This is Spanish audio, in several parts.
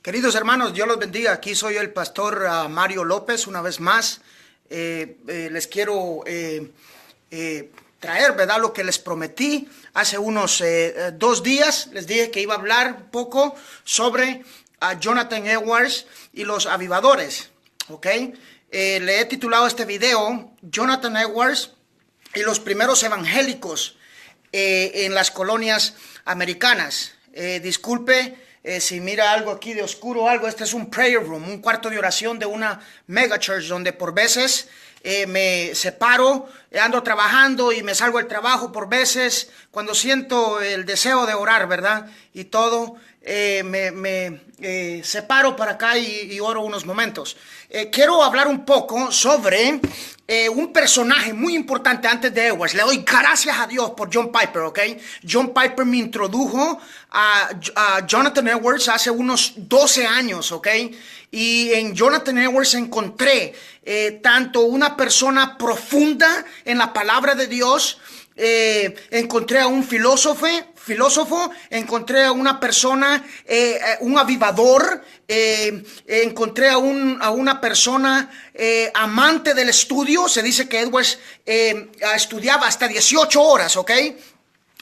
Queridos hermanos, Dios los bendiga. Aquí soy el pastor Mario López, una vez más. Les quiero traer, ¿verdad?, lo que les prometí hace unos 2 días. Les dije que iba a hablar un poco sobre Jonathan Edwards y los avivadores, ¿ok? Le he titulado este video Jonathan Edwards y los primeros evangélicos en las colonias americanas. Disculpe si mira algo aquí de oscuro o algo. Este es un prayer room, un cuarto de oración de una mega church donde por veces me separo, ando trabajando y me salgo del trabajo por veces cuando siento el deseo de orar, ¿verdad? Y todo, me separo para acá y oro unos momentos. Quiero hablar un poco sobre un personaje muy importante antes de Edwards. Le doy gracias a Dios por John Piper, ¿ok? John Piper me introdujo a Jonathan Edwards hace unos 12 años, ¿ok? Y en Jonathan Edwards encontré tanto una persona profunda en la palabra de Dios, encontré a un filósofo, encontré a una persona, un avivador, encontré a una persona amante del estudio. Se dice que Edwards estudiaba hasta 18 horas, ¿ok?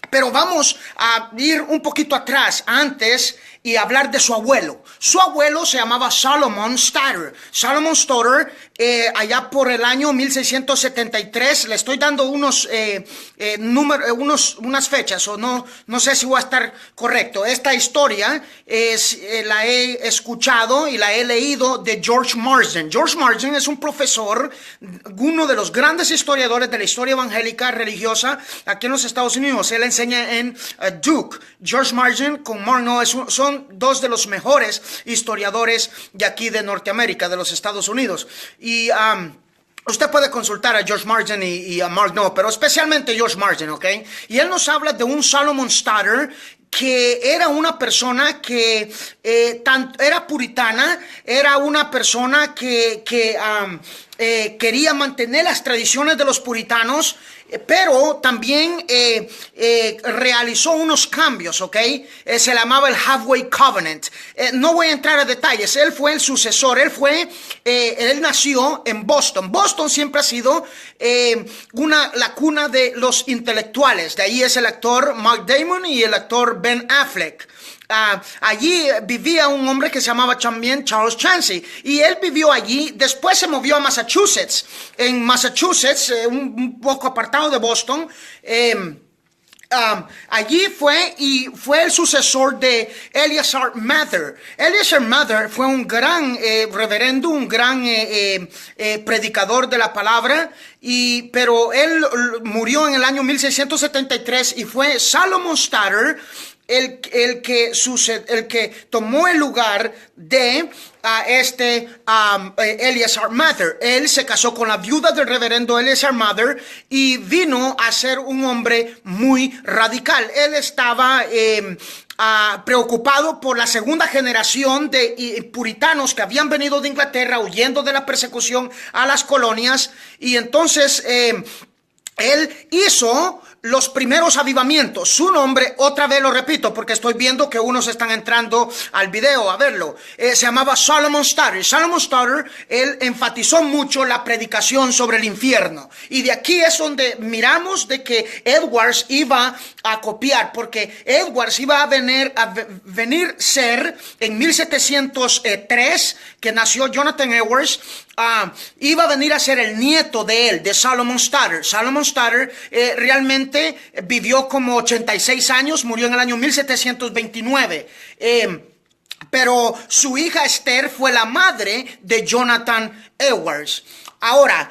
Pero vamos a ir un poquito atrás, antes, y hablar de su abuelo. Su abuelo se llamaba Solomon Stoddard. Solomon Stoddard, allá por el año 1673, le estoy dando unas fechas, o no sé si voy a estar correcto. Esta historia la he escuchado y la he leído de George Marsden. George Marsden es un profesor, uno de los grandes historiadores de la historia evangélica religiosa aquí en los Estados Unidos. Él enseña en Duke. George Marsden con Marno son dos de los mejores historiadores de aquí de Norteamérica, de los Estados Unidos. Y usted puede consultar a George Marsden y a Mark No, pero especialmente George Marsden, ¿ok? Y él nos habla de un Solomon Stoddard que era una persona que era puritana, era una persona que quería mantener las tradiciones de los puritanos, pero también realizó unos cambios, ¿ok? Se llamaba el Halfway Covenant. No voy a entrar a detalles. Él fue el sucesor. Él nació en Boston. Boston siempre ha sido la cuna de los intelectuales. De ahí es el actor Matt Damon y el actor Ben Affleck. Allí vivía un hombre que se llamaba también Charles Chancey, y él vivió allí. Después se movió a Massachusetts. En Massachusetts, un poco apartado de Boston, allí fue el sucesor de Eleazar Mather. Eleazar Mather fue un gran reverendo, un gran predicador de la palabra, pero él murió en el año 1673 y fue Solomon Stoddard el que tomó el lugar de Eleazar Mather. Él se casó con la viuda del reverendo Eleazar Mather y vino a ser un hombre muy radical. Él estaba preocupado por la segunda generación de puritanos que habían venido de Inglaterra huyendo de la persecución a las colonias, y entonces él hizo los primeros avivamientos. Su nombre, otra vez lo repito porque estoy viendo que unos están entrando al video a verlo, se llamaba Solomon Stoddard. Solomon Stoddard, él enfatizó mucho la predicación sobre el infierno, y de aquí es donde miramos de que Edwards iba a copiar, porque Edwards iba a venir ser en 1703 que nació Jonathan Edwards. Iba a venir a ser el nieto de él, de Solomon Stoddard. Solomon Stoddard realmente vivió como 86 años, murió en el año 1729. Pero su hija Esther fue la madre de Jonathan Edwards. Ahora,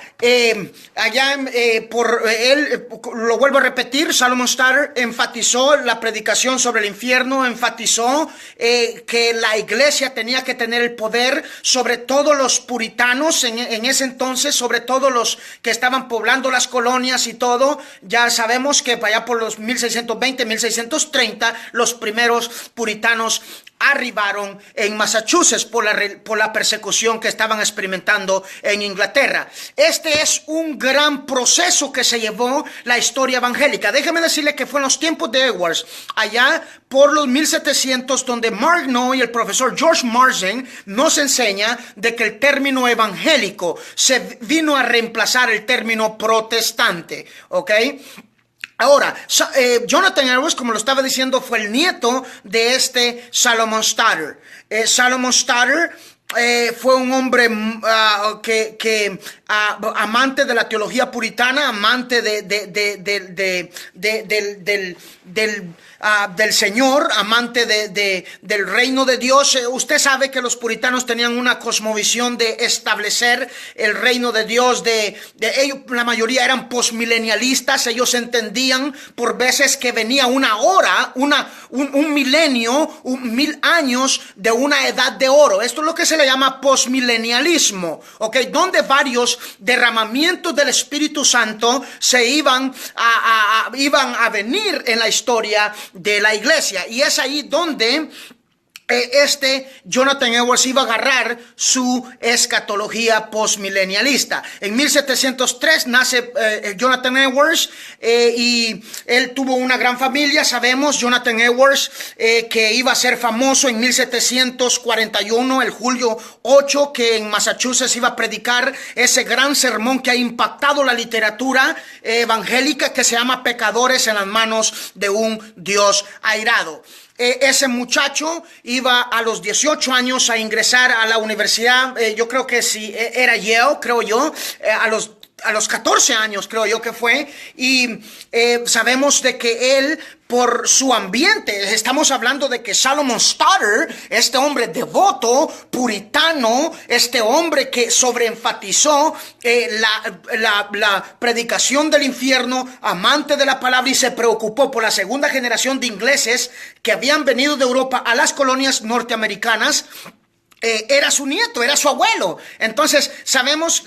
lo vuelvo a repetir, Solomon Stoddard enfatizó la predicación sobre el infierno, enfatizó que la iglesia tenía que tener el poder sobre todos los puritanos en ese entonces, sobre todos los que estaban poblando las colonias y todo. Ya sabemos que allá por los 1620, 1630, los primeros puritanos arribaron en Massachusetts por la persecución que estaban experimentando en Inglaterra. Este es un gran proceso que se llevó la historia evangélica. Déjeme decirle que fue en los tiempos de Edwards, allá por los 1700, donde Mark y el profesor George Marsden nos enseña de que el término evangélico se vino a reemplazar el término protestante, ¿ok? Ahora, Jonathan Edwards, como lo estaba diciendo, fue el nieto de este Salomon Stoddard. Salomon Stoddard fue un hombre amante de la teología puritana, amante del Señor, amante del reino de Dios. Usted sabe que los puritanos tenían una cosmovisión de establecer el reino de Dios. Ellos, la mayoría eran postmilenialistas. Ellos entendían por veces que venía una hora, un milenio, 1000 años de una edad de oro. Esto es lo que se le llama postmilenialismo, ¿ok? Donde varios derramamientos del Espíritu Santo se iban a venir en la historia de la iglesia. Y es ahí donde Jonathan Edwards iba a agarrar su escatología postmilenialista. En 1703 nace Jonathan Edwards y él tuvo una gran familia. Sabemos, Jonathan Edwards, que iba a ser famoso en 1741, el julio 8, que en Massachusetts iba a predicar ese gran sermón que ha impactado la literatura evangélica, que se llama Pecadores en las manos de un Dios airado. Ese muchacho iba a los 18 años a ingresar a la universidad, yo creo que sí, era Yale, creo yo, a los 14 años creo yo que fue, y sabemos de que él, por su ambiente, estamos hablando de que Salomon Stoddard, este hombre devoto, puritano, este hombre que sobreenfatizó la predicación del infierno, amante de la palabra, y se preocupó por la segunda generación de ingleses que habían venido de Europa a las colonias norteamericanas. Era su nieto, era su abuelo. Entonces sabemos,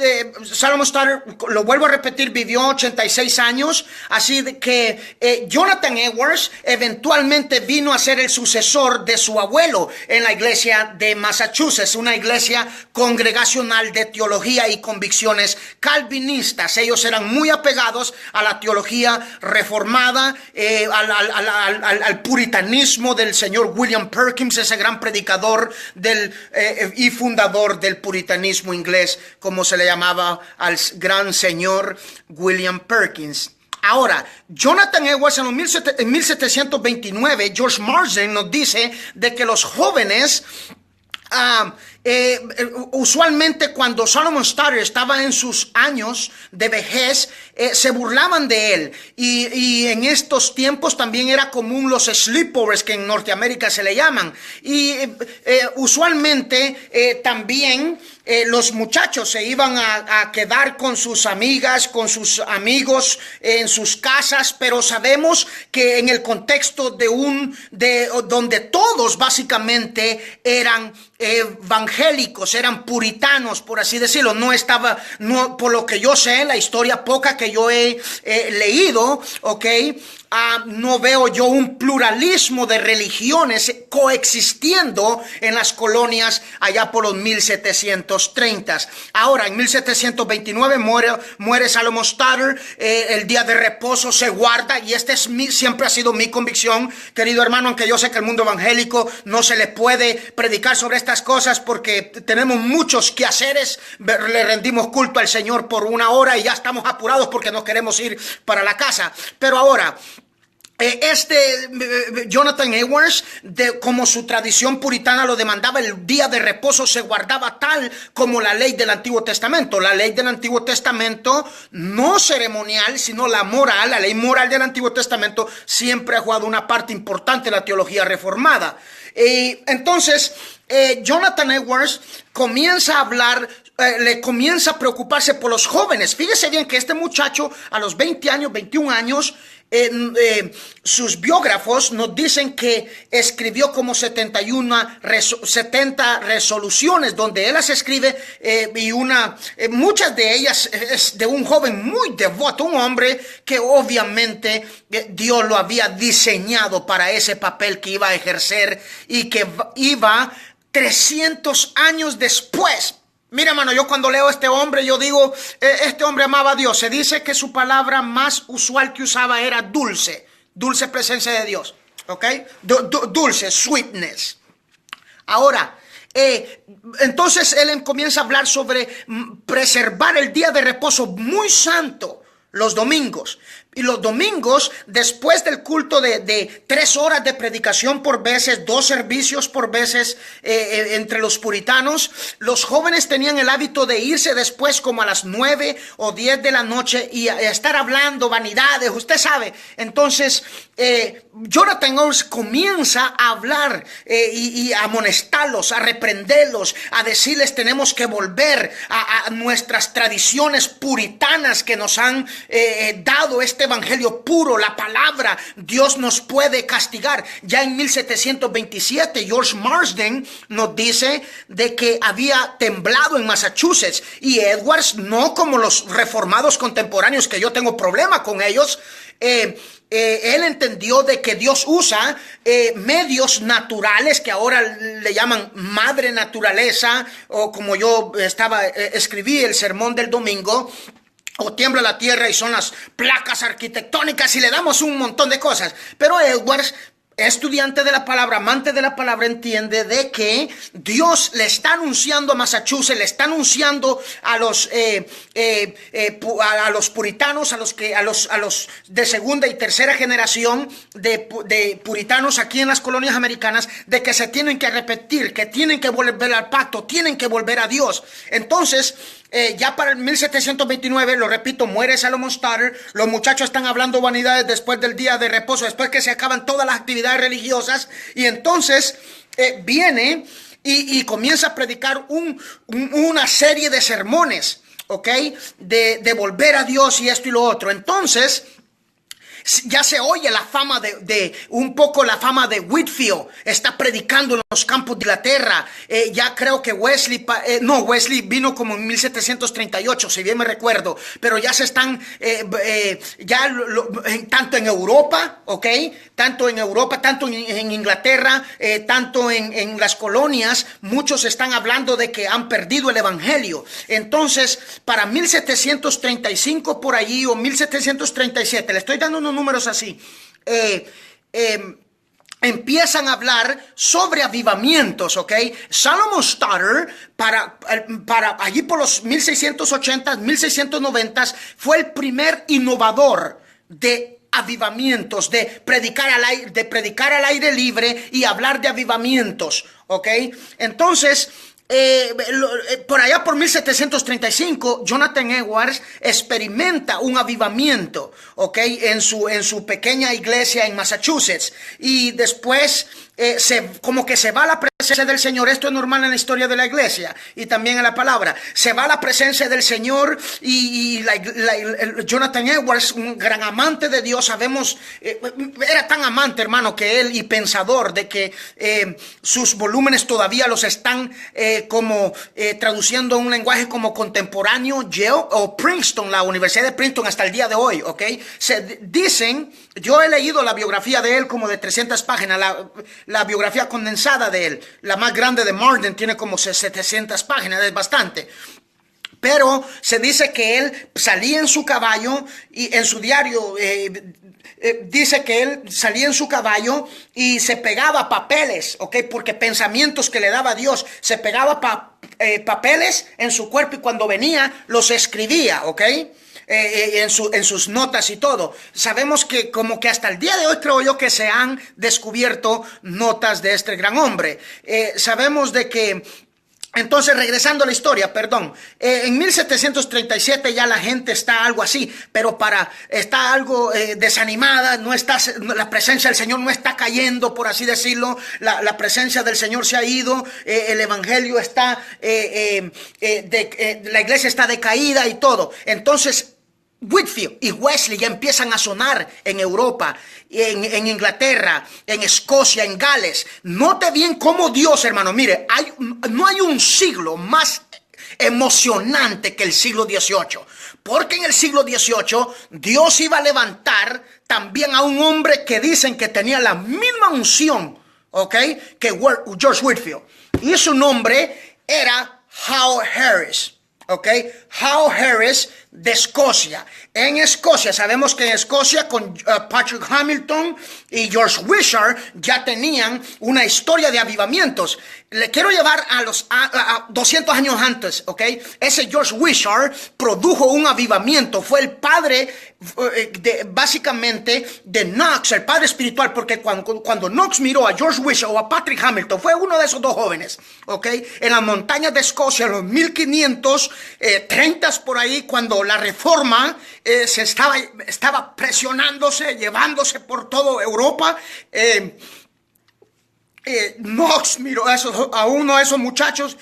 Salomon Stoddard, lo vuelvo a repetir, vivió 86 años, así que Jonathan Edwards eventualmente vino a ser el sucesor de su abuelo en la iglesia de Massachusetts, una iglesia congregacional de teología y convicciones calvinistas. Ellos eran muy apegados a la teología reformada, al puritanismo del señor William Perkins, ese gran predicador y fundador del puritanismo inglés, como se le llamaba al gran señor William Perkins. Ahora, Jonathan Edwards en 1729, George Marsden nos dice de que los jóvenes, usualmente cuando Salomon Stoddard estaba en sus años de vejez, se burlaban de él, y en estos tiempos también era común los sleepovers, que en Norteamérica se le llaman, y usualmente también los muchachos se iban a quedar con sus amigas, con sus amigos en sus casas, pero sabemos que en el contexto donde todos básicamente eran evangélicos, eran puritanos, por así decirlo. No, por lo que yo sé, la historia poca que yo he leído, ¿ok? No veo yo un pluralismo de religiones coexistiendo en las colonias allá por los 1730. Ahora, en 1729 muere Salomon Stoddard, el día de reposo se guarda, y siempre ha sido mi convicción, querido hermano, aunque yo sé que el mundo evangélico no se le puede predicar sobre estas cosas porque tenemos muchos quehaceres, le rendimos culto al Señor por una hora y ya estamos apurados porque nos queremos ir para la casa. Pero ahora, Jonathan Edwards, como su tradición puritana lo demandaba, el día de reposo se guardaba tal como la ley del Antiguo Testamento. La ley del Antiguo Testamento, no ceremonial, sino la ley moral del Antiguo Testamento, siempre ha jugado una parte importante en la teología reformada. Entonces, Jonathan Edwards comienza a hablar, le comienza a preocuparse por los jóvenes. Fíjese bien que este muchacho a los 20 años, 21 años, sus biógrafos nos dicen que escribió como 70 resoluciones donde él las escribe, y muchas de ellas es de un joven muy devoto, un hombre que obviamente Dios lo había diseñado para ese papel que iba a ejercer y que iba 300 años después. Mira, hermano, yo cuando leo a este hombre, yo digo, este hombre amaba a Dios. Se dice que su palabra más usual que usaba era dulce, dulce presencia de Dios, ¿ok? Dulce, sweetness. Ahora, entonces él comienza a hablar sobre preservar el día de reposo muy santo, los domingos. Y los domingos, después del culto de 3 horas de predicación por veces, 2 servicios por veces, entre los puritanos, los jóvenes tenían el hábito de irse después como a las 9 o 10 de la noche y a estar hablando vanidades, usted sabe. Entonces, Jonathan Edwards comienza a hablar y a amonestarlos, a reprenderlos, a decirles tenemos que volver a nuestras tradiciones puritanas que nos han dado este evangelio puro, la palabra. Dios nos puede castigar. Ya en 1727 George Marsden nos dice de que había temblado en Massachusetts, y Edwards, no como los reformados contemporáneos que yo tengo problema con ellos, él entendió de que Dios usa medios naturales que ahora le llaman madre naturaleza, o como yo escribí el sermón del domingo, o tiembla la tierra y son las placas arquitectónicas y le damos un montón de cosas. Pero Edwards, estudiante de la palabra, amante de la palabra, entiende de que Dios le está anunciando a Massachusetts, le está anunciando a los puritanos, a los de segunda y tercera generación de puritanos aquí en las colonias americanas, de que se tienen que arrepentir, que tienen que volver al pacto, tienen que volver a Dios. Entonces, ya para el 1729, lo repito, muere Salomon Stoddard. Los muchachos están hablando vanidades después del día de reposo, después que se acaban todas las actividades religiosas, y entonces viene y comienza a predicar una serie de sermones, ¿ok? De volver a Dios y esto y lo otro. Entonces ya se oye la fama un poco la fama de Whitefield. Está predicando en los campos de Inglaterra. Ya creo que Wesley vino como en 1738, si bien me recuerdo. Pero ya se están, tanto en Europa, ¿ok? Tanto en Europa, tanto en Inglaterra, tanto en las colonias, muchos están hablando de que han perdido el evangelio. Entonces, para 1735 por allí, o 1737, le estoy dando unos números así, empiezan a hablar sobre avivamientos, ¿ok? Salomon Stoddard, para allí por los 1680, 1690, fue el primer innovador de avivamientos, de predicar al aire libre y hablar de avivamientos, ¿ok? Entonces, por allá por 1735, Jonathan Edwards experimenta un avivamiento, ¿ok? En su pequeña iglesia en Massachusetts, y después como que se va la presencia del Señor. Esto es normal en la historia de la iglesia y también en la palabra. Se va la presencia del Señor, y Jonathan Edwards, un gran amante de Dios, sabemos, era tan amante, hermano, que él, y pensador, de que sus volúmenes todavía los están traduciendo a un lenguaje como contemporáneo, Yale o Princeton, la Universidad de Princeton, hasta el día de hoy, ¿ok? Se dicen, yo he leído la biografía de él como de 300 páginas, la biografía condensada de él, la más grande de Marden, tiene como 700 páginas, es bastante. Pero se dice que él salía en su caballo, y en su diario dice que él salía en su caballo y se pegaba papeles, ¿ok? Porque pensamientos que le daba Dios, se pegaba papeles en su cuerpo, y cuando venía los escribía, ¿ok? En sus notas y todo. Sabemos que como que hasta el día de hoy, creo yo, que se han descubierto notas de este gran hombre. Sabemos de que, entonces, regresando a la historia, en 1737 ya la gente está algo así, pero está algo desanimada, la presencia del Señor no está cayendo, por así decirlo, la presencia del Señor se ha ido, el evangelio está, la iglesia está decaída y todo. Entonces, Whitefield y Wesley ya empiezan a sonar en Europa, en Inglaterra, en Escocia, en Gales. Note bien cómo Dios, hermano, mire, no hay un siglo más emocionante que el siglo XVIII. Porque en el siglo XVIII Dios iba a levantar también a un hombre que dicen que tenía la misma unción, ¿ok?, que George Whitefield. Y su nombre era Hal Harris. ¿Ok? Hal Harris de Escocia. En Escocia, sabemos que en Escocia con Patrick Hamilton y George Wishart ya tenían una historia de avivamientos. Le quiero llevar a 200 años antes, ¿ok? Ese George Wishart produjo un avivamiento. Fue el padre, básicamente, de Knox, el padre espiritual, porque cuando Knox miró a George Wishart o a Patrick Hamilton, fue uno de esos dos jóvenes, ¿ok? En las montañas de Escocia, en los 1530 por ahí, cuando la reforma se estaba presionándose, llevándose por toda Europa. Knox miró a uno de esos muchachos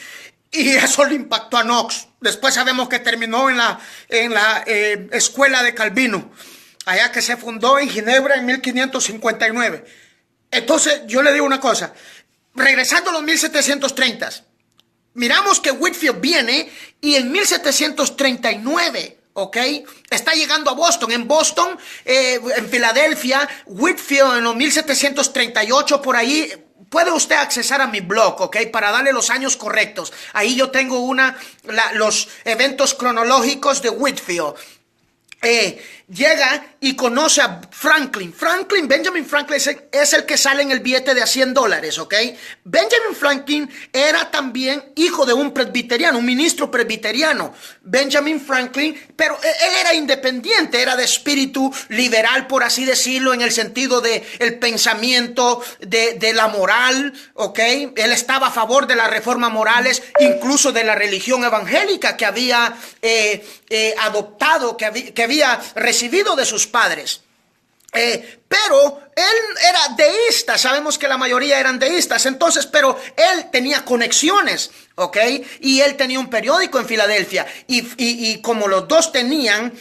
y eso le impactó a Knox. Después sabemos que terminó en la escuela de Calvino, allá que se fundó en Ginebra en 1559. Entonces yo le digo una cosa, regresando a los 1730, miramos que Whitefield viene y en 1739, ¿ok?, está llegando a Boston. En Boston, en Filadelfia, Whitefield en los 1738 por ahí. Puede usted accesar a mi blog, ¿ok?, para darle los años correctos. Ahí yo tengo los eventos cronológicos de Whitefield. Llega y conoce a Benjamin Franklin es el que sale en el billete de $100, ¿ok? Benjamin Franklin era también hijo de un presbiteriano, un ministro presbiteriano. Benjamin Franklin, pero él era independiente, era de espíritu liberal, por así decirlo, en el sentido de el pensamiento de la moral, ¿ok? Él estaba a favor de las reformas morales, incluso de la religión evangélica que había adoptado, que había recibido de sus padres. Pero él era deísta, sabemos que la mayoría eran deístas, entonces, pero él tenía conexiones, ¿ok? Y él tenía un periódico en Filadelfia, y como los dos tenían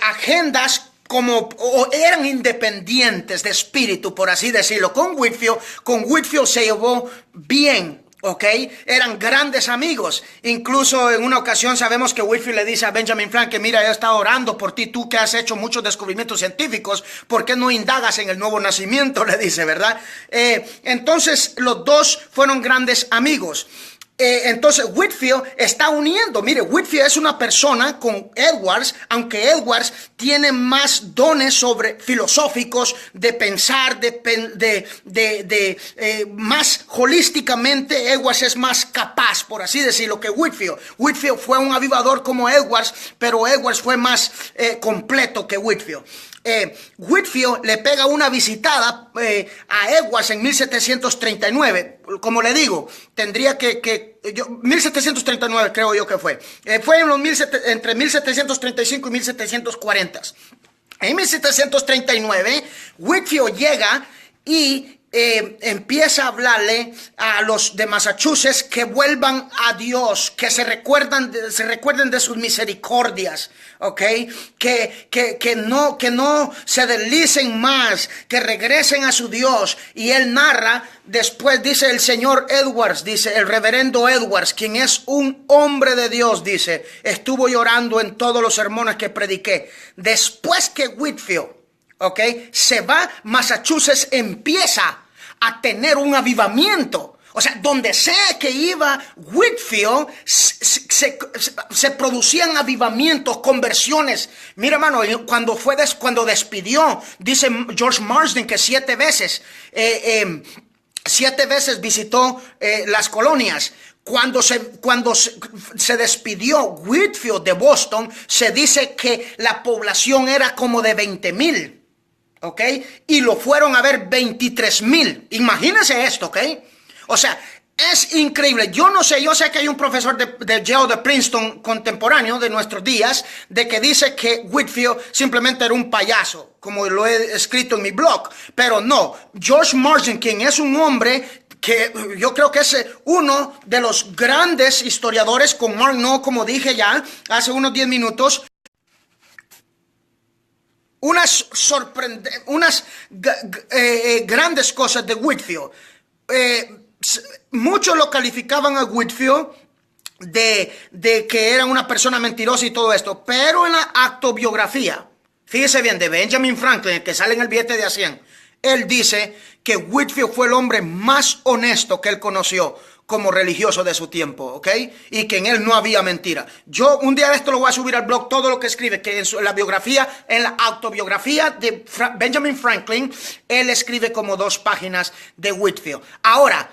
agendas, o eran independientes de espíritu, por así decirlo, con Whitefield se llevó bien. ¿Ok? Eran grandes amigos. Incluso en una ocasión sabemos que Whitefield le dice a Benjamin Franklin: mira, he estado orando por ti, tú que has hecho muchos descubrimientos científicos, ¿por qué no indagas en el nuevo nacimiento? Le dice, ¿verdad? Entonces los dos fueron grandes amigos. Entonces Whitefield está uniendo. Mire, Whitefield es una persona con Edwards, aunque Edwards tiene más dones filosóficos, de pensar, más holísticamente. Edwards es más capaz, por así decirlo, que Whitefield. Whitefield fue un avivador como Edwards, pero Edwards fue más completo que Whitefield. Whitefield le pega una visitada a Edwards en 1739. Como le digo, tendría que 1739 creo yo que fue. Fue entre 1735 y 1740. En 1739, Whitefield llega y empieza a hablarle a los de Massachusetts que vuelvan a Dios, que se recuerden de sus misericordias, ¿ok? Que no se deslicen más, que regresen a su Dios. Y él narra, después dice el señor Edwards, dice el reverendo Edwards, quien es un hombre de Dios, dice, estuvo llorando en todos los sermones que prediqué. Después que Whitefield, ¿ok?, se va, Massachusetts empieza a tener un avivamiento. O sea, donde sea que iba Whitefield, se producían avivamientos, conversiones. Mira, hermano, cuando despidió, dice George Marsden que 7 veces visitó las colonias. Cuando se despidió Whitefield de Boston, se dice que la población era como de 20,000. ¿Ok? Y lo fueron a ver 23,000. Imagínense esto, ¿ok? O sea, es increíble. Yo sé que hay un profesor de Yale, de Princeton, contemporáneo de nuestros días, de que dice que Whitefield simplemente era un payaso, como lo he escrito en mi blog. Pero no, George Marsden, quien es un hombre que yo creo que es uno de los grandes historiadores, con Mark Knopf, como dije ya hace unos 10 minutos, unas grandes cosas de Whitefield. Muchos lo calificaban a Whitefield de que era una persona mentirosa y todo esto, pero en la autobiografía, fíjese bien, de Benjamin Franklin, el que sale en el billete de A100, él dice que Whitefield fue el hombre más honesto que él conoció como religioso de su tiempo, ¿ok? Y que en él no había mentira. Yo un día de esto lo voy a subir al blog, todo lo que escribe, que en la biografía, en la autobiografía de Benjamin Franklin, él escribe como 2 páginas de Whitefield. Ahora,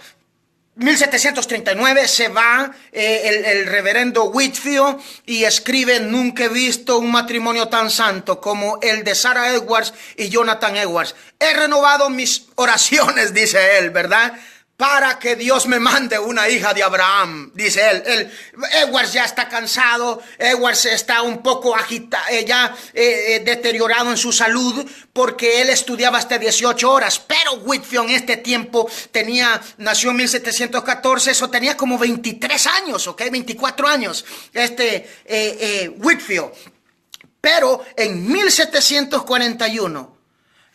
1739 se va el reverendo Whitefield y escribe: nunca he visto un matrimonio tan santo como el de Sarah Edwards y Jonathan Edwards. He renovado mis oraciones, dice él, ¿verdad?, para que Dios me mande una hija de Abraham, dice él. Edwards ya está cansado, Edwards está un poco agitado, deteriorado en su salud, porque él estudiaba hasta 18 horas, pero Whitefield en este tiempo nació en 1714, eso tenía como 23 años, ¿ok? 24 años, Whitefield. Pero en 1741,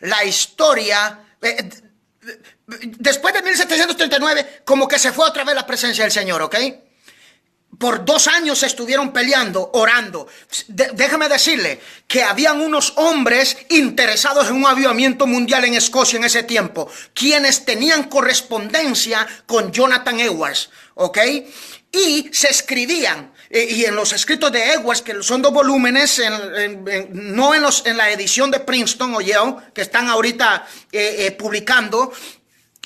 la historia... después de 1739, como que se fue otra vez la presencia del Señor, ¿ok? Por 2 años estuvieron peleando, orando. Déjame decirle que habían unos hombres interesados en un avivamiento mundial en Escocia en ese tiempo, quienes tenían correspondencia con Jonathan Edwards, ¿ok? Y se escribían, y en los escritos de Edwards, que son 2 volúmenes, no en la edición de Princeton o Yale, que están ahorita publicando,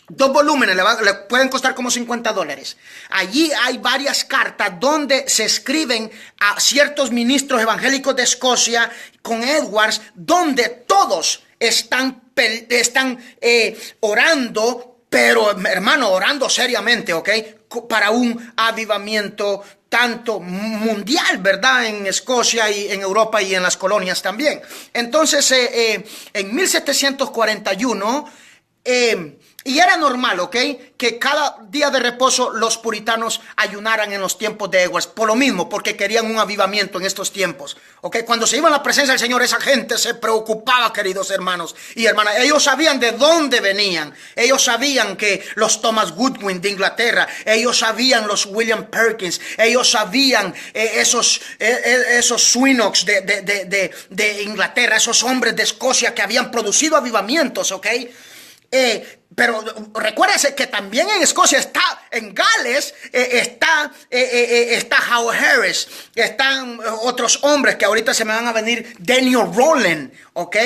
2 volúmenes, le pueden costar como $50. Allí hay varias cartas donde se escriben a ciertos ministros evangélicos de Escocia con Edwards, donde todos están orando, pero hermano, orando seriamente, ¿ok? Para un avivamiento tanto mundial, ¿verdad? En Escocia y en Europa y en las colonias también. Entonces, en 1741, y era normal, ¿ok?, que cada día de reposo los puritanos ayunaran en los tiempos de Edwards, por lo mismo, porque querían un avivamiento en estos tiempos, ¿ok? Cuando se iba a la presencia del Señor, esa gente se preocupaba, queridos hermanos y hermanas. Ellos sabían de dónde venían. Ellos sabían que los Thomas Goodwin de Inglaterra, ellos sabían los William Perkins, ellos sabían esos Swinox de Inglaterra, esos hombres de Escocia que habían producido avivamientos, ¿ok? Pero recuérdese que también en Escocia en Gales está Howard Harris, están otros hombres que ahorita se me van a venir, Daniel Rowland, ¿ok?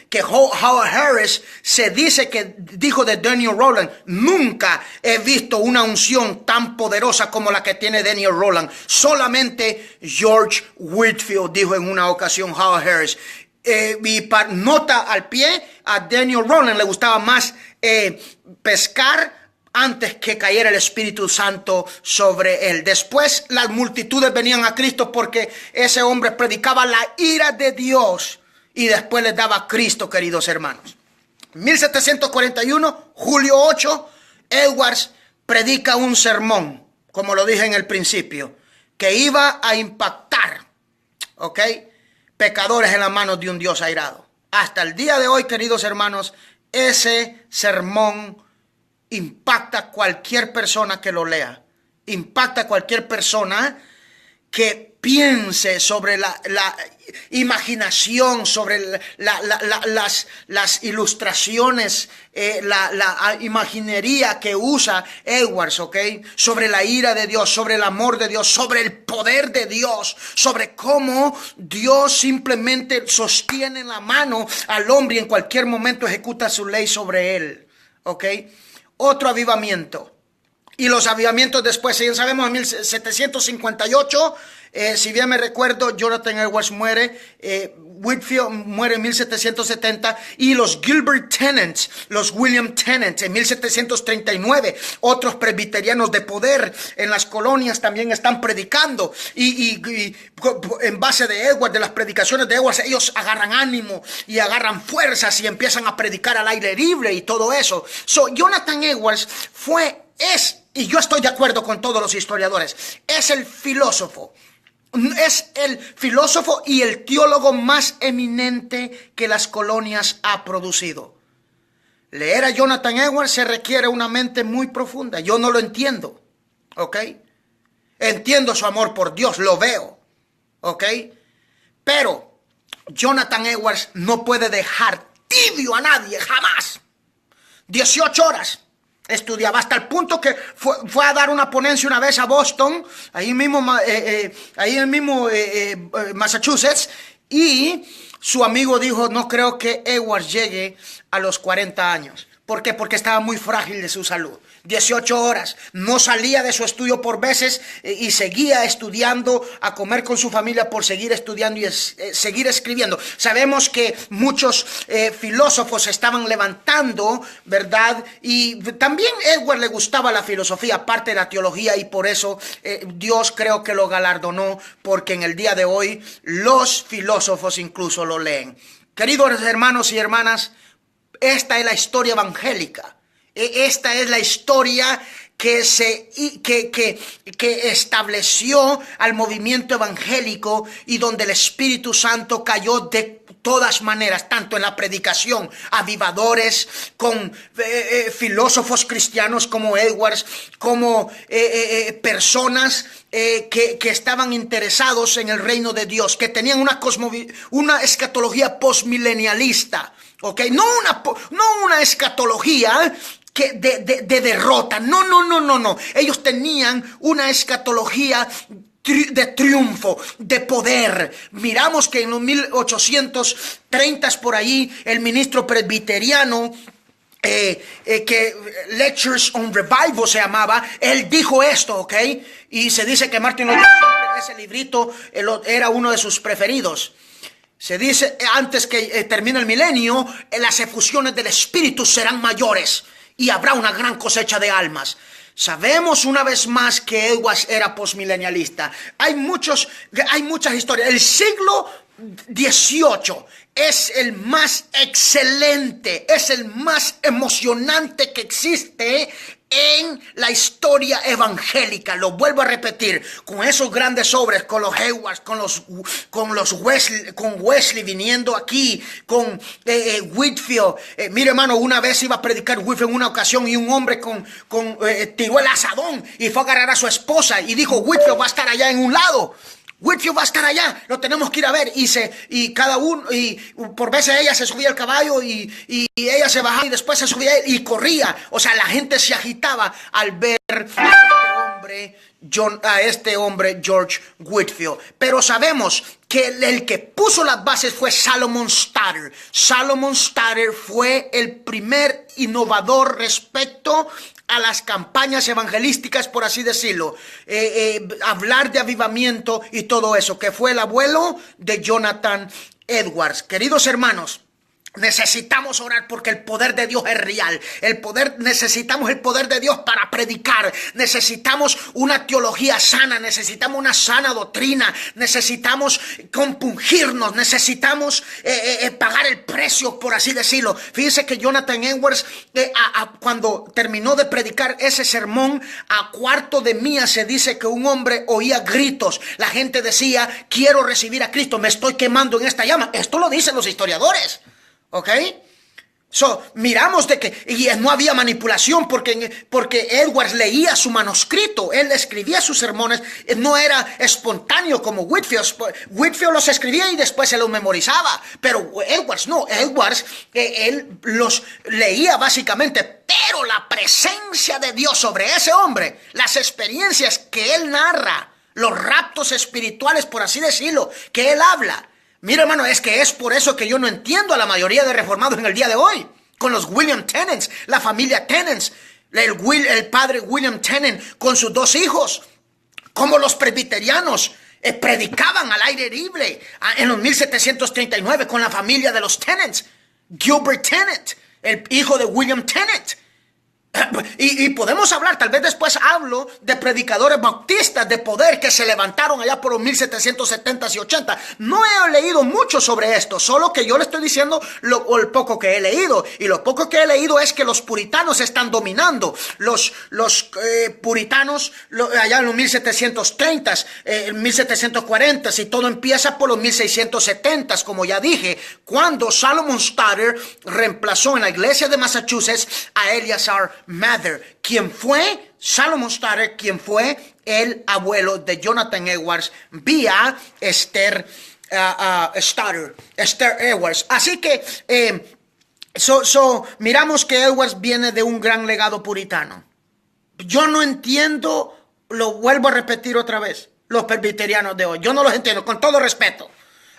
Que Howard Harris se dice que dijo de Daniel Rowland: nunca he visto una unción tan poderosa como la que tiene Daniel Rowland. Solamente George Whitefield, dijo en una ocasión Howard Harris. Y para nota al pie, a Daniel Rowland le gustaba más pescar antes que cayera el Espíritu Santo sobre él. Después las multitudes venían a Cristo porque ese hombre predicaba la ira de Dios y después les daba a Cristo, queridos hermanos. 1741, julio 8, Edwards predica un sermón, como lo dije en el principio, que iba a impactar, ¿ok?, pecadores en las manos de un Dios airado. Hasta el día de hoy, queridos hermanos, ese sermón impacta a cualquier persona que lo lea. Impacta a cualquier persona que piense sobre la imaginación, sobre las ilustraciones, la imaginería que usa Edwards, ¿ok? Sobre la ira de Dios, sobre el amor de Dios, sobre el poder de Dios, sobre cómo Dios simplemente sostiene la mano al hombre y en cualquier momento ejecuta su ley sobre él, ¿ok? Otro avivamiento. Y los avivamientos después, ya sabemos, en 1758, si bien me recuerdo, Jonathan Edwards muere, Whitefield muere en 1770, y los Gilbert Tennent, los William Tennent en 1739, otros presbiterianos de poder en las colonias también están predicando, y en base de Edwards, de las predicaciones de Edwards, ellos agarran ánimo y agarran fuerzas y empiezan a predicar al aire libre y todo eso. Jonathan Edwards y yo estoy de acuerdo con todos los historiadores, es el filósofo Es el filósofo y el teólogo más eminente que las colonias ha producido. Leer a Jonathan Edwards se requiere una mente muy profunda. Yo no lo entiendo, ¿ok? Entiendo su amor por Dios, lo veo, ¿ok? Pero Jonathan Edwards no puede dejar tibio a nadie, jamás. 18 horas estudiaba hasta el punto que fue a dar una ponencia una vez a Boston, ahí mismo Massachusetts, y su amigo dijo, no creo que Edwards llegue a los 40 años. ¿Por qué? Porque estaba muy frágil de su salud. 18 horas, no salía de su estudio por veces y seguía estudiando, a comer con su familia por seguir estudiando y seguir escribiendo. Sabemos que muchos filósofos se estaban levantando, ¿verdad? Y también a Edwards le gustaba la filosofía, aparte de la teología, y por eso Dios creo que lo galardonó, porque en el día de hoy los filósofos incluso lo leen. Queridos hermanos y hermanas, esta es la historia evangélica. Esta es la historia que estableció al movimiento evangélico y donde el Espíritu Santo cayó de todas maneras, tanto en la predicación, avivadores, con filósofos cristianos como Edwards, como personas que estaban interesados en el reino de Dios, que tenían una escatología postmilenialista, ¿ok? No una escatología de derrota. No. Ellos tenían una escatología de triunfo, de poder. Miramos que en los 1830 por ahí, el ministro presbiteriano, que Lectures on Revival se llamaba, él dijo esto, ¿ok? Y se dice que Martin Luther, ese librito era uno de sus preferidos. Se dice, antes que termine el milenio, las efusiones del Espíritu serán mayores y habrá una gran cosecha de almas. Sabemos una vez más que Edwards era postmilenialista. Hay muchas historias. El siglo XVIII es el más excelente, es el más emocionante que existe en la historia evangélica. Lo vuelvo a repetir, con esos grandes obras, con los Edwards, con Wesley viniendo aquí, con Whitefield. Mire, hermano, una vez iba a predicar Whitefield en una ocasión y un hombre tiró el asadón y fue a agarrar a su esposa y dijo, Whitefield va a estar allá en un lado. Whitefield va a estar allá, lo tenemos que ir a ver. Y cada uno, y por veces ella se subía al caballo y ella se bajaba y después se subía y corría. O sea, la gente se agitaba al ver a este hombre George Whitefield. Pero sabemos que el que puso las bases fue Solomon Stoddard. Solomon Stoddard fue el primer innovador respecto a las campañas evangelísticas, por así decirlo, hablar de avivamiento y todo eso, que fue el abuelo de Jonathan Edwards. Queridos hermanos, necesitamos orar porque el poder de Dios es real. Necesitamos el poder de Dios para predicar. Necesitamos una teología sana. Necesitamos una sana doctrina. Necesitamos compungirnos. Necesitamos pagar el precio, por así decirlo. Fíjense que Jonathan Edwards, cuando terminó de predicar ese sermón, a cuarto de milla se dice que un hombre oía gritos. La gente decía, quiero recibir a Cristo, me estoy quemando en esta llama. Esto lo dicen los historiadores. ¿Ok? Miramos de que y no había manipulación porque Edwards leía su manuscrito, él escribía sus sermones, no era espontáneo como Whitefield. Whitefield los escribía y después se los memorizaba, pero Edwards no, Edwards él los leía básicamente, pero la presencia de Dios sobre ese hombre, las experiencias que él narra, los raptos espirituales, por así decirlo, que él habla. Mira, hermano, es por eso que yo no entiendo a la mayoría de reformados en el día de hoy. Con los William Tennant, la familia Tennant, el padre William Tennant con sus dos hijos. Como los presbiterianos predicaban al aire libre en los 1739 con la familia de los Tennant. Gilbert Tennant, el hijo de William Tennant. Y podemos hablar, tal vez después hablo de predicadores bautistas de poder que se levantaron allá por los 1770s y 80. No he leído mucho sobre esto, solo que yo le estoy diciendo el poco que he leído. Y lo poco que he leído es que los puritanos están dominando. Los puritanos allá en los 1730s, 1740s, y todo empieza por los 1670s, como ya dije, cuando Salomon Stoddard reemplazó en la iglesia de Massachusetts a Eleazar Mather, quien fue Salomon Stoddard, quien fue el abuelo de Jonathan Edwards vía Esther Edwards. Así que miramos que Edwards viene de un gran legado puritano. Yo no entiendo, lo vuelvo a repetir otra vez, los presbiterianos de hoy. Yo no los entiendo, con todo respeto.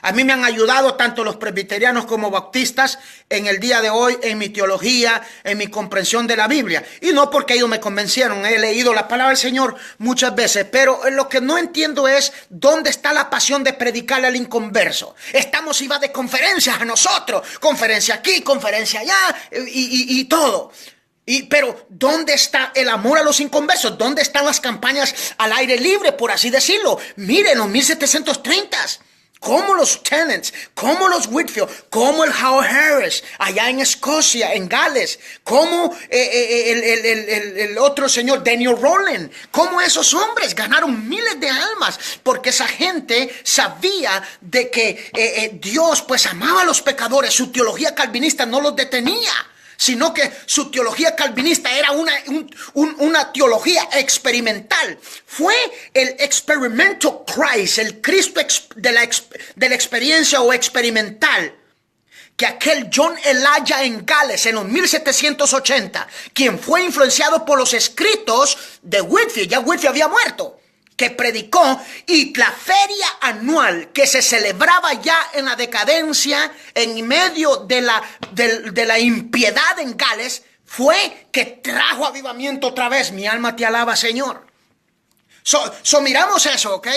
A mí me han ayudado tanto los presbiterianos como bautistas en el día de hoy, en mi teología, en mi comprensión de la Biblia. Y no porque ellos me convencieron, he leído la palabra del Señor muchas veces, pero lo que no entiendo es dónde está la pasión de predicarle al inconverso. Estamos y va de conferencias a nosotros, conferencia aquí, conferencia allá y todo. Pero ¿dónde está el amor a los inconversos? ¿Dónde están las campañas al aire libre, por así decirlo? Miren, los 1730s. Como los Tennants, como los Whitfield, como el Howard Harris, allá en Escocia, en Gales, como el otro señor Daniel Rowland, como esos hombres ganaron miles de almas, porque esa gente sabía de que Dios pues amaba a los pecadores, su teología calvinista no los detenía, sino que su teología calvinista era una teología experimental. Fue el experimental Christ, el Cristo de la experiencia o experimental, que aquel John Elijah en Gales en los 1780, quien fue influenciado por los escritos de Whitfield, ya Whitfield había muerto, que predicó, y la feria anual que se celebraba ya en la decadencia, en medio de la impiedad en Gales, fue que trajo avivamiento otra vez. Mi alma te alaba, Señor. Miramos eso, ¿ok?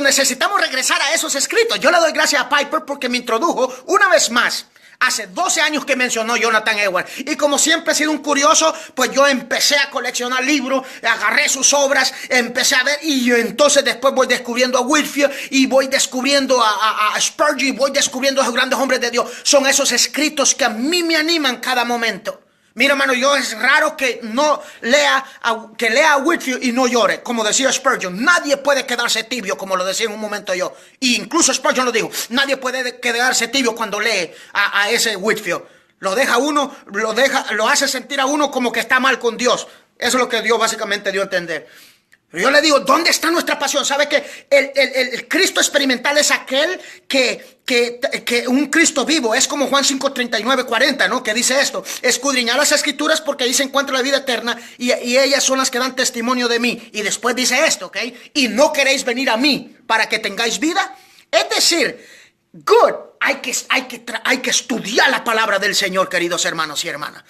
Necesitamos regresar a esos escritos. Yo le doy gracias a Piper porque me introdujo una vez más. Hace 12 años que mencionó Jonathan Edwards. Y como siempre he sido un curioso, pues yo empecé a coleccionar libros, agarré sus obras, empecé a ver, y entonces después voy descubriendo a Whitfield, y voy descubriendo a Spurgeon, y voy descubriendo a esos grandes hombres de Dios. Son esos escritos que a mí me animan cada momento. Mira, hermano, es raro que lea a Whitfield y no llore, como decía Spurgeon. Nadie puede quedarse tibio, como lo decía en un momento yo. E incluso Spurgeon lo dijo. Nadie puede quedarse tibio cuando lee a ese Whitfield. Lo hace sentir a uno como que está mal con Dios. Eso es lo que Dios básicamente dio a entender. Pero yo le digo, ¿dónde está nuestra pasión? ¿Sabe que el Cristo experimental es aquel que un Cristo vivo? Es como Juan 5:39-40, ¿no? Que dice esto: escudriñad las escrituras porque ahí se encuentra la vida eterna y ellas son las que dan testimonio de mí. Y después dice esto, ¿ok? Y no queréis venir a mí para que tengáis vida. Es decir, hay que estudiar la palabra del Señor, queridos hermanos y hermanas.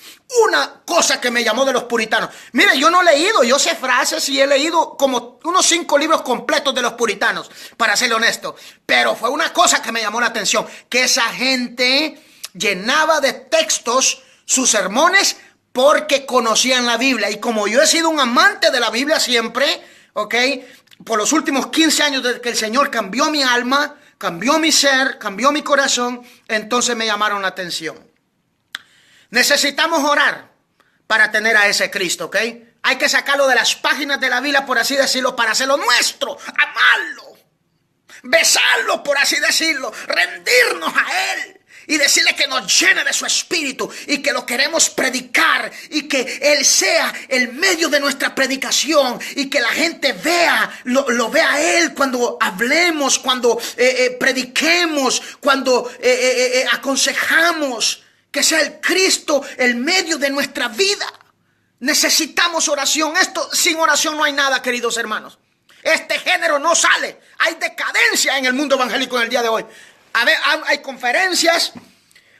Una cosa que me llamó de los puritanos. Mire, yo no he leído, yo sé frases y he leído como unos 5 libros completos de los puritanos, para ser honesto. Pero fue una cosa que me llamó la atención, que esa gente llenaba de textos sus sermones porque conocían la Biblia. Y como yo he sido un amante de la Biblia siempre, ¿ok? Por los últimos 15 años desde que el Señor cambió mi alma, cambió mi ser, cambió mi corazón, entonces me llamaron la atención. Necesitamos orar para tener a ese Cristo, ¿ok? Hay que sacarlo de las páginas de la Biblia, por así decirlo, para hacerlo nuestro, amarlo, besarlo, por así decirlo, rendirnos a Él. Y decirle que nos llene de su espíritu y que lo queremos predicar y que Él sea el medio de nuestra predicación y que la gente lo vea a Él cuando hablemos, cuando prediquemos, cuando aconsejamos, que sea el Cristo el medio de nuestra vida. Necesitamos oración. Sin oración no hay nada, queridos hermanos. Este género no sale. Hay decadencia en el mundo evangélico en el día de hoy. A ver, hay conferencias,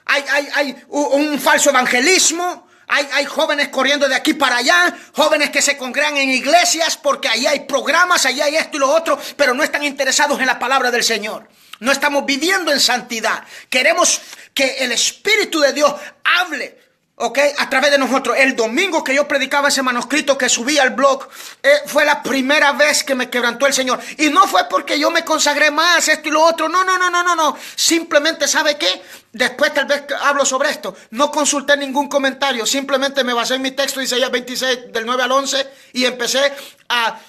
hay un falso evangelismo, hay jóvenes corriendo de aquí para allá, jóvenes que se congregan en iglesias porque ahí hay programas, allí hay esto y lo otro, pero no están interesados en la palabra del Señor. No estamos viviendo en santidad. Queremos que el Espíritu de Dios hable ¿ok? A través de nosotros. El domingo que yo predicaba ese manuscrito que subí al blog, fue la primera vez que me quebrantó el Señor. Y no fue porque yo me consagré más, esto y lo otro. No. Simplemente, ¿sabe qué? Después tal vez hablo sobre esto. No consulté ningún comentario. Simplemente me basé en mi texto, Isaías 26, del 9 al 11. Y empecé a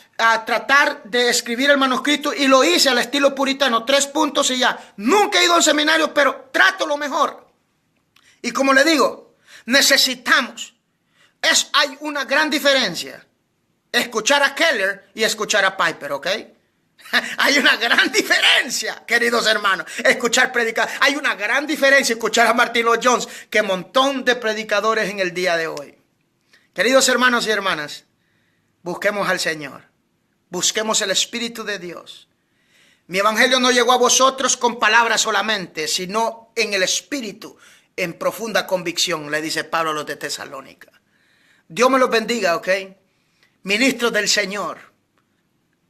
tratar de escribir el manuscrito. Y lo hice al estilo puritano. 3 puntos y ya. Nunca he ido a un seminario, pero trato lo mejor. Y como le digo, necesitamos, hay una gran diferencia, escuchar a Keller y escuchar a Piper, ¿ok? Hay una gran diferencia, queridos hermanos, escuchar predicar. Hay una gran diferencia escuchar a Martin Lloyd Jones que un montón de predicadores en el día de hoy. Queridos hermanos y hermanas, busquemos al Señor, busquemos el Espíritu de Dios. Mi evangelio no llegó a vosotros con palabras solamente, sino en el Espíritu, en profunda convicción, le dice Pablo a los de Tesalónica. Dios me los bendiga, ¿ok? Ministros del Señor,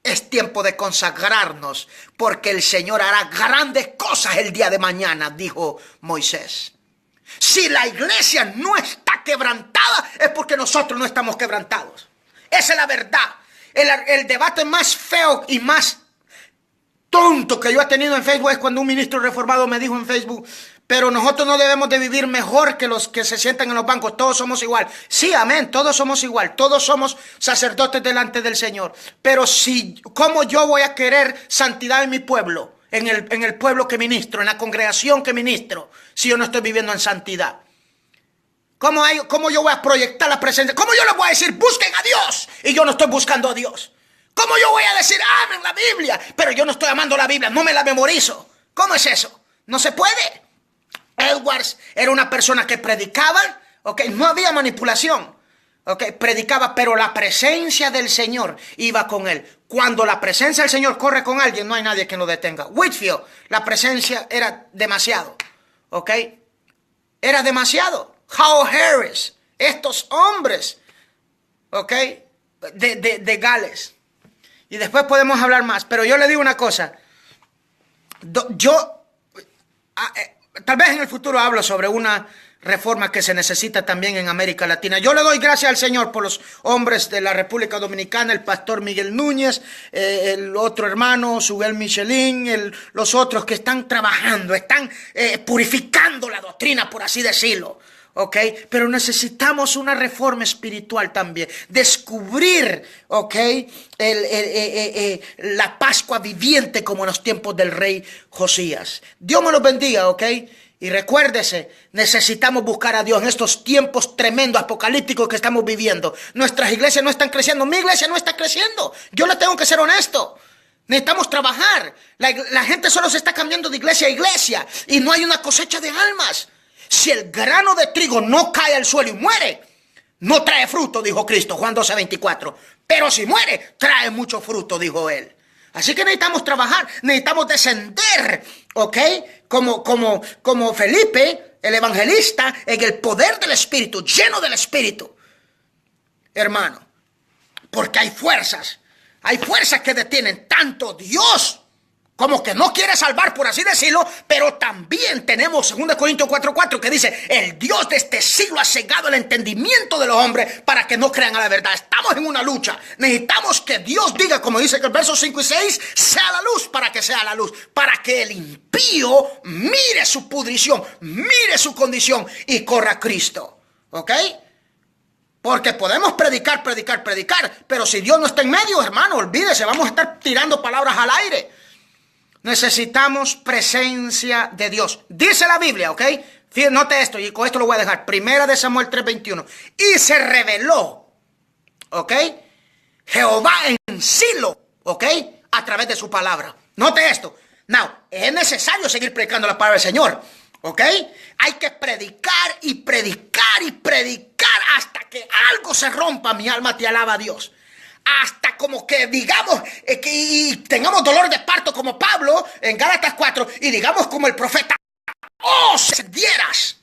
es tiempo de consagrarnos, porque el Señor hará grandes cosas el día de mañana, dijo Moisés. Si la iglesia no está quebrantada, es porque nosotros no estamos quebrantados. Esa es la verdad. El debate más feo y más tonto que yo he tenido en Facebook es cuando un ministro reformado me dijo en Facebook: pero nosotros no debemos de vivir mejor que los que se sientan en los bancos. Todos somos igual. Sí, amén. Todos somos igual. Todos somos sacerdotes delante del Señor. Pero ¿cómo yo voy a querer santidad en mi pueblo? En el pueblo que ministro, en la congregación que ministro, si yo no estoy viviendo en santidad. ¿Cómo yo voy a proyectar la presencia? ¿Cómo yo les voy a decir, busquen a Dios? Y yo no estoy buscando a Dios. ¿Cómo yo voy a decir, amen la Biblia? Pero yo no estoy amando la Biblia, no me la memorizo. ¿Cómo es eso? No se puede. Edwards era una persona que predicaba, ¿ok? No había manipulación, ¿ok? Predicaba, pero la presencia del Señor iba con él. Cuando la presencia del Señor corre con alguien, no hay nadie que lo detenga. Whitfield, la presencia era demasiado, ¿ok? Era demasiado. Howard Harris, estos hombres, ¿ok? De Gales. Y después podemos hablar más, pero yo le digo una cosa. Tal vez en el futuro hablo sobre una reforma que se necesita también en América Latina. Yo le doy gracias al Señor por los hombres de la República Dominicana, el pastor Miguel Núñez, el otro hermano, Suguel Michelin, los otros que están trabajando, están purificando la doctrina, por así decirlo. ¿Ok? Pero necesitamos una reforma espiritual también. Descubrir, ¿ok? La Pascua viviente como en los tiempos del rey Josías. Dios me los bendiga, ¿ok? Y recuérdese, necesitamos buscar a Dios en estos tiempos tremendos, apocalípticos que estamos viviendo. Nuestras iglesias no están creciendo. Mi iglesia no está creciendo. Yo le tengo que ser honesto. Necesitamos trabajar. La gente solo se está cambiando de iglesia a iglesia. Y no hay una cosecha de almas. Si el grano de trigo no cae al suelo y muere, no trae fruto, dijo Cristo, Juan 12:24. Pero si muere, trae mucho fruto, dijo él. Así que necesitamos trabajar, necesitamos descender, ¿ok? Como Felipe, el evangelista, en el poder del Espíritu, lleno del Espíritu. Hermano, porque hay fuerzas que detienen tanto Dios como que no quiere salvar, por así decirlo, pero también tenemos 2 Corintios 4:4 que dice: el Dios de este siglo ha cegado el entendimiento de los hombres para que no crean a la verdad. Estamos en una lucha. Necesitamos que Dios diga, como dice que el verso 5 y 6, sea la luz para que sea la luz, para que el impío mire su pudrición, mire su condición y corra a Cristo. ¿Ok? Porque podemos predicar, pero si Dios no está en medio, hermano, olvídese, vamos a estar tirando palabras al aire. Necesitamos presencia de Dios. Dice la Biblia, ¿ok? Note esto, y con esto lo voy a dejar. 1 Samuel 3:21. Y se reveló, ¿ok? Jehová en Silo, ¿ok? A través de su palabra. Note esto. Now, es necesario seguir predicando la palabra del Señor, ¿ok? Hay que predicar y predicar y predicar hasta que algo se rompa. Mi alma te alaba a Dios. Hasta como que digamos y tengamos dolor de parto como Pablo en Gálatas 4 y digamos como el profeta: oh, si dieras